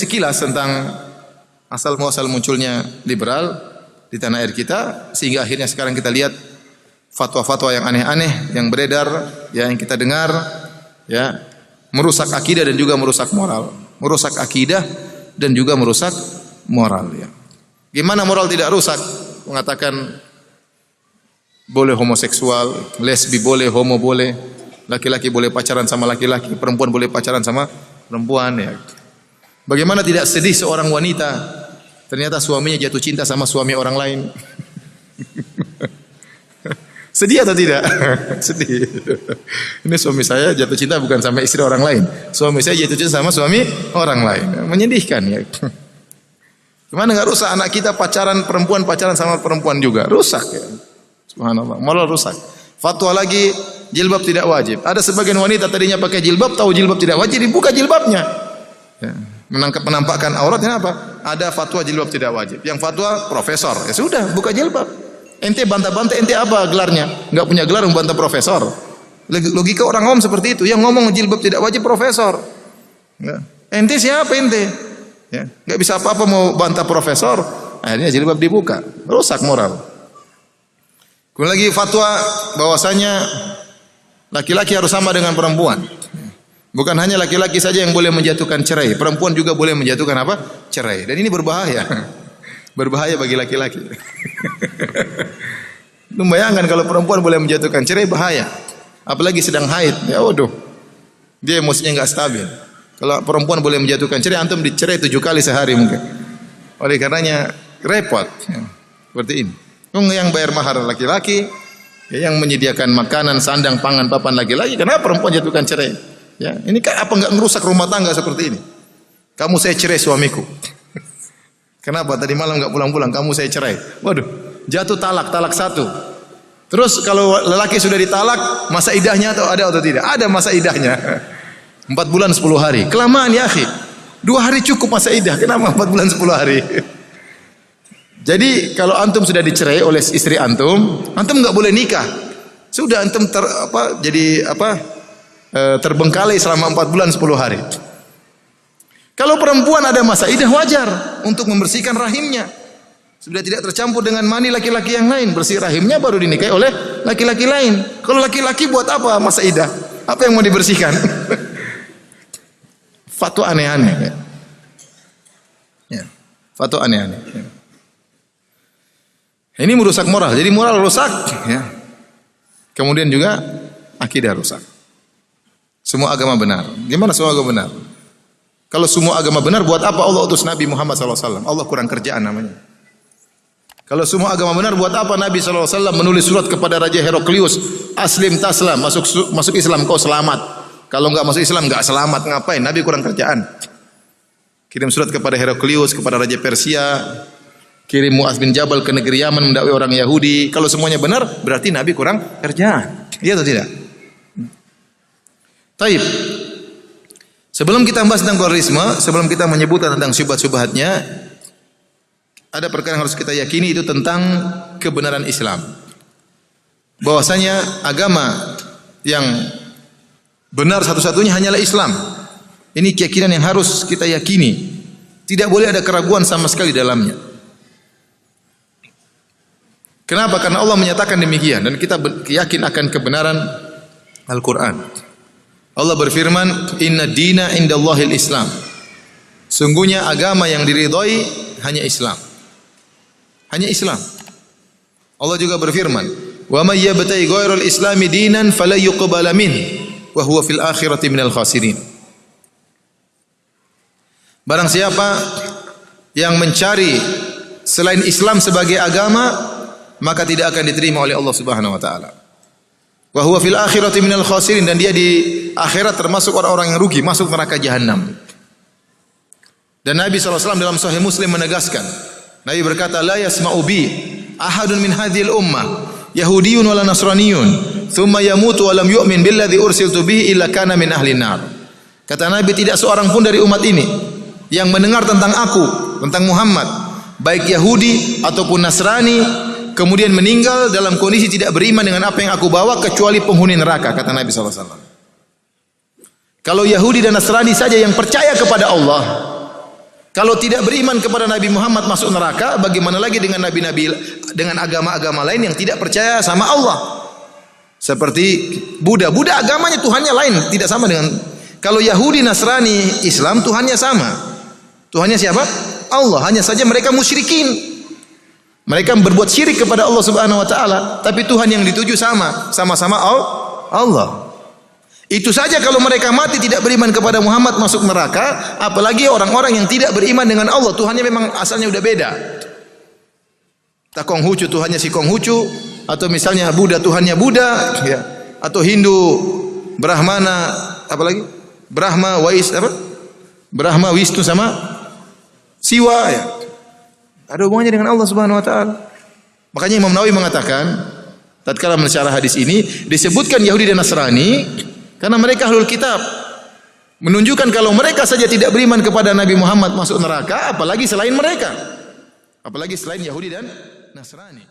sekilas tentang asal muasal munculnya liberal di tanah air kita, sehingga akhirnya sekarang kita lihat fatwa-fatwa yang aneh-aneh yang beredar, ya, yang kita dengar, ya, merusak akidah dan juga merusak moral, merusak akidah dan juga merusak moral. Ya. Gimana moral tidak rusak? Mengatakan boleh homoseksual, lesbi boleh, homo boleh, laki-laki boleh pacaran sama laki-laki, perempuan boleh pacaran sama perempuan. Ya. Bagaimana tidak sedih seorang wanita ternyata suaminya jatuh cinta sama suami orang lain? Sedih atau tidak? Sedih. Ini suami saya jatuh cinta bukan sama istri orang lain, suami saya jatuh cinta sama suami orang lain. Menyedihkan, ya. Gimana nggak rusak anak kita pacaran perempuan, pacaran sama perempuan juga? Rusak, ya. Subhanallah, moral rusak. Fatwa lagi, jilbab tidak wajib. Ada sebagian wanita tadinya pakai jilbab, tahu jilbab tidak wajib, dibuka jilbabnya. Ya. Menampakkan auratnya apa? Ada fatwa jilbab tidak wajib. Yang fatwa profesor, ya sudah, buka jilbab. Ente bantah-bantah, ente apa gelarnya? Enggak punya gelar membantah profesor. Logika orang awam seperti itu. Yang ngomong jilbab tidak wajib profesor. Ya. Ente siapa ente? Ya. Enggak bisa apa-apa mau bantah profesor. Akhirnya jilbab dibuka. Rusak moral. Kemudian lagi fatwa bahwasanya laki-laki harus sama dengan perempuan. Bukan hanya laki-laki saja yang boleh menjatuhkan cerai, perempuan juga boleh menjatuhkan apa? Cerai. Dan ini berbahaya. Berbahaya bagi laki-laki. Lu bayangkan kalau perempuan boleh menjatuhkan cerai, bahaya. Apalagi sedang haid. Ya waduh. Dia emosinya enggak stabil. Kalau perempuan boleh menjatuhkan cerai, antum dicerai 7 kali sehari mungkin. Oleh karenanya repot. Ya. Seperti ini. Yang bayar mahar laki-laki, ya, yang menyediakan makanan, sandang, pangan, papan laki-laki, kenapa perempuan jatuhkan cerai? Ya, ini kan apa enggak merusak rumah tangga seperti ini? Kamu saya cerai suamiku. Kenapa tadi malam enggak pulang-pulang? Kamu saya cerai. Waduh, jatuh talak 1. Terus kalau lelaki sudah ditalak, masa idahnya ada atau tidak? Ada masa idahnya. 4 bulan 10 hari. Kelamaan ya, akhi. 2 hari cukup masa idah. Kenapa 4 bulan 10 hari? Jadi kalau antum sudah dicerai oleh istri antum enggak boleh nikah. Sudah antum terbengkalai selama 4 bulan 10 hari. Kalau perempuan ada masa idah, wajar untuk membersihkan rahimnya. Sudah tidak tercampur dengan mani laki-laki yang lain, bersih rahimnya baru dinikahi oleh laki-laki lain. Kalau laki-laki buat apa masa idah? Apa yang mau dibersihkan? Fatwa aneh-aneh. Ya. Fatwa aneh-aneh. Ya. Ini merusak moral. Jadi moral rusak, ya. Kemudian juga akidah rusak. Semua agama benar. Gimana semua agama benar? Kalau semua agama benar, buat apa Allah utus Nabi Muhammad SAW? Allah kurang kerjaan namanya. Kalau semua agama benar, buat apa Nabi SAW menulis surat kepada Raja Heraklius, aslim taslam, masuk Islam kau selamat. Kalau enggak masuk Islam enggak selamat, ngapain? Nabi kurang kerjaan. Kirim surat kepada Heraklius, kepada Raja Persia, kirim Mu'adz bin Jabal ke negeri Yaman mendakwai orang Yahudi. Kalau semuanya benar, berarti Nabi kurang kerjaan. Iya atau tidak? Taib. Sebelum kita bahas tentang terorisme, sebelum kita menyebutkan tentang syubhat-syubhatnya, ada perkara yang harus kita yakini, itu tentang kebenaran Islam. Bahwasanya agama yang benar satu-satunya hanyalah Islam. Ini keyakinan yang harus kita yakini. Tidak boleh ada keraguan sama sekali dalamnya. Kenapa? Karena Allah menyatakan demikian dan kita yakin akan kebenaran Al-Quran. Allah berfirman, Inna dina indallahil Islam. Sungguhnya agama yang diridhai hanya Islam. Hanya Islam. Allah juga berfirman, Wa may yabtaghi ghairal islami dinan fala yuqbala min wa huwa fil akhirati minal khasirin. Barang siapa yang mencari selain Islam sebagai agama, maka tidak akan diterima oleh Allah Subhanahu wa taala. Wa huwa fil akhirati minal khasirin, dan dia di akhirat termasuk orang-orang yang rugi, masuk neraka jahanam. Dan Nabi SAW dalam Sahih Muslim menegaskan, Nabi berkata, la yasma'u bi ahadun min hadhil ummah yahudiyyun wala nasraniyun thumma yamutu wa lam yu'min billadhi ursiltu bihi illa kana min ahlin nar. Kata Nabi, tidak seorang pun dari umat ini yang mendengar tentang aku, tentang Muhammad, baik Yahudi ataupun Nasrani, kemudian meninggal dalam kondisi tidak beriman dengan apa yang aku bawa, kecuali penghuni neraka, kata Nabi SAW. Kalau Yahudi dan Nasrani saja yang percaya kepada Allah, Kalau tidak beriman kepada Nabi Muhammad masuk neraka, bagaimana lagi dengan nabi-nabi, dengan agama-agama lain yang tidak percaya sama Allah? Seperti Buddha. Buddha agamanya Tuhannya lain, tidak sama dengan. Kalau Yahudi, Nasrani, Islam Tuhannya sama. Tuhannya siapa? Allah. Hanya saja mereka musyrikin. Mereka berbuat syirik kepada Allah Subhanahu wa taala, tapi Tuhan yang dituju sama-sama Allah. Itu saja kalau mereka mati tidak beriman kepada Muhammad masuk neraka, apalagi orang-orang yang tidak beriman dengan Allah. Tuhannya memang asalnya udah beda. Tak Konghucu Tuhannya si Konghucu, atau misalnya Buddha Tuhannya Buddha, ya. Atau Hindu Brahmana, apalagi Brahma Wisnu sama Siwa, ya. Ada hubungannya dengan Allah Subhanahu wa taala. Makanya Imam Nawawi mengatakan, tatkala mensyarah hadis ini disebutkan Yahudi dan Nasrani karena mereka ahlul kitab. Menunjukkan kalau mereka saja tidak beriman kepada Nabi Muhammad masuk neraka, apalagi selain mereka. Apalagi selain Yahudi dan Nasrani.